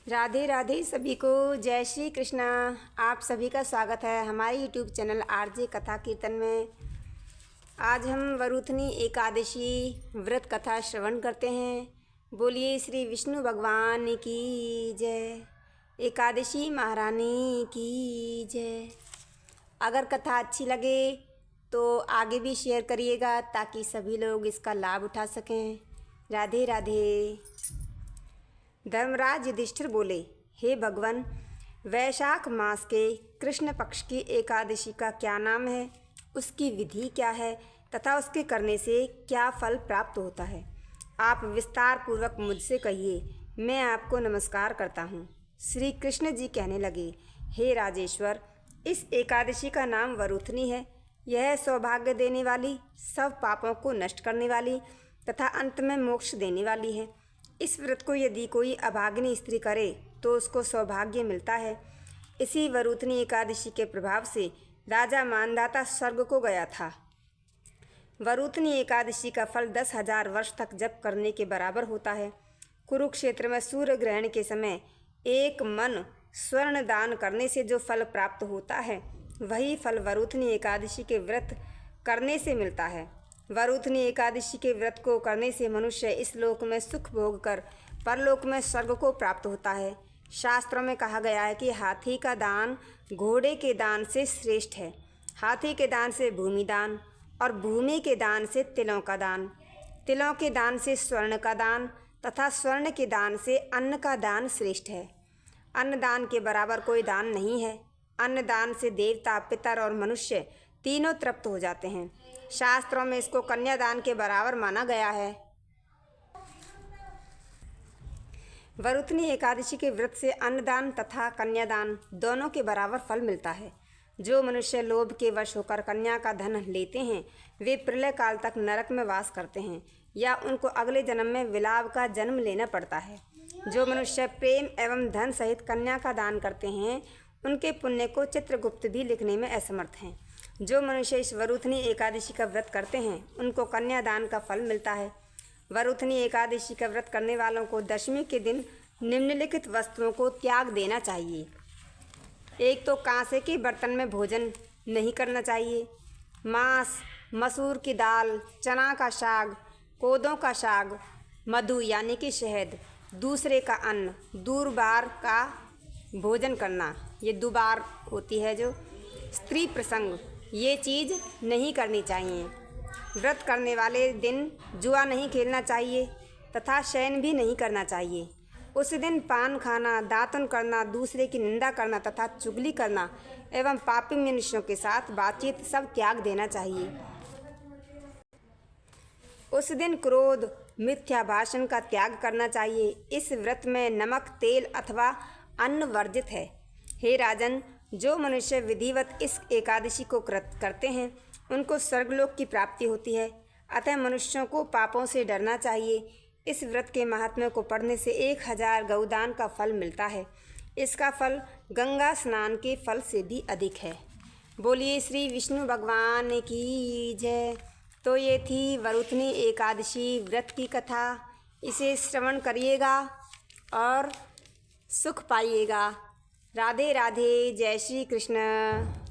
राधे राधे सभी को। जय श्री कृष्णा। आप सभी का स्वागत है हमारे यूट्यूब चैनल आरजे कथा कीर्तन में। आज हम वरुथनी एकादशी व्रत कथा श्रवण करते हैं। बोलिए श्री विष्णु भगवान की जय, एकादशी महारानी की जय। अगर कथा अच्छी लगे तो आगे भी शेयर करिएगा ताकि सभी लोग इसका लाभ उठा सकें। राधे राधे। धर्मराज युधिष्ठिर बोले, हे भगवान, वैशाख मास के कृष्ण पक्ष की एकादशी का क्या नाम है, उसकी विधि क्या है तथा उसके करने से क्या फल प्राप्त होता है? आप विस्तार पूर्वक मुझसे कहिए, मैं आपको नमस्कार करता हूँ। श्री कृष्ण जी कहने लगे, हे राजेश्वर, इस एकादशी का नाम वरुथनी है। यह सौभाग्य देने वाली, सब पापों को नष्ट करने वाली तथा अंत में मोक्ष देने वाली है। इस व्रत को यदि कोई अभागिनी स्त्री करे तो उसको सौभाग्य मिलता है। इसी वरुथनी एकादशी के प्रभाव से राजा मानधाता स्वर्ग को गया था। वरुथनी एकादशी का फल 10,000 वर्ष तक जप करने के बराबर होता है। कुरुक्षेत्र में सूर्य ग्रहण के समय एक मन स्वर्ण दान करने से जो फल प्राप्त होता है, वही फल वरुथनी एकादशी के व्रत करने से मिलता है। वरुथनी एकादशी के व्रत को करने से मनुष्य इस लोक में सुख भोग कर परलोक में स्वर्ग को प्राप्त होता है। शास्त्रों में कहा गया है कि हाथी का दान घोड़े के दान से श्रेष्ठ है। हाथी के दान से भूमि दान और भूमि के दान से तिलों का दान, तिलों के दान से स्वर्ण का दान तथा स्वर्ण के दान से अन्न का दान श्रेष्ठ है। अन्न दान के बराबर कोई दान नहीं है। अन्न दान से देवता, पितर और मनुष्य तीनों तृप्त हो जाते हैं। शास्त्रों में इसको कन्यादान के बराबर माना गया है। वरुथनी एकादशी के व्रत से अन्नदान तथा कन्यादान दोनों के बराबर फल मिलता है। जो मनुष्य लोभ के वश होकर कन्या का धन लेते हैं, वे प्रलय काल तक नरक में वास करते हैं या उनको अगले जन्म में विलाप का जन्म लेना पड़ता है। जो मनुष्य प्रेम एवं धन सहित कन्या का दान करते हैं, उनके पुण्य को चित्रगुप्त भी लिखने में असमर्थ हैं। जो मनुष्य इस वरुथनी एकादशी का व्रत करते हैं, उनको कन्यादान का फल मिलता है। वरुथनी एकादशी का व्रत करने वालों को दशमी के दिन निम्नलिखित वस्तुओं को त्याग देना चाहिए। एक तो कांसे के बर्तन में भोजन नहीं करना चाहिए। मांस, मसूर की दाल, चना का साग, कोदों का साग, मधु यानी कि शहद, दूसरे का अन्न, दूरबार का भोजन करना, ये दुबार होती है जो स्त्री प्रसंग, ये चीज़ नहीं करनी चाहिए। व्रत करने वाले दिन जुआ नहीं खेलना चाहिए तथा शयन भी नहीं करना चाहिए। उस दिन पान खाना, दातुन करना, दूसरे की निंदा करना तथा चुगली करना एवं पापी मनुष्यों के साथ बातचीत सब त्याग देना चाहिए। उस दिन क्रोध, मिथ्या भाषण का त्याग करना चाहिए। इस व्रत में नमक, तेल अथवा अन्न वर्जित है। हे राजन, जो मनुष्य विधिवत इस एकादशी को करते हैं, उनको स्वर्गलोक की प्राप्ति होती है। अतः मनुष्यों को पापों से डरना चाहिए। इस व्रत के महात्म्य को पढ़ने से 1000 गौदान का फल मिलता है। इसका फल गंगा स्नान के फल से भी अधिक है। बोलिए श्री विष्णु भगवान की जय। तो ये थी वरुथनी एकादशी व्रत की कथा। इसे श्रवण करिएगा और सुख पाइएगा। राधे राधे। जय श्री कृष्ण।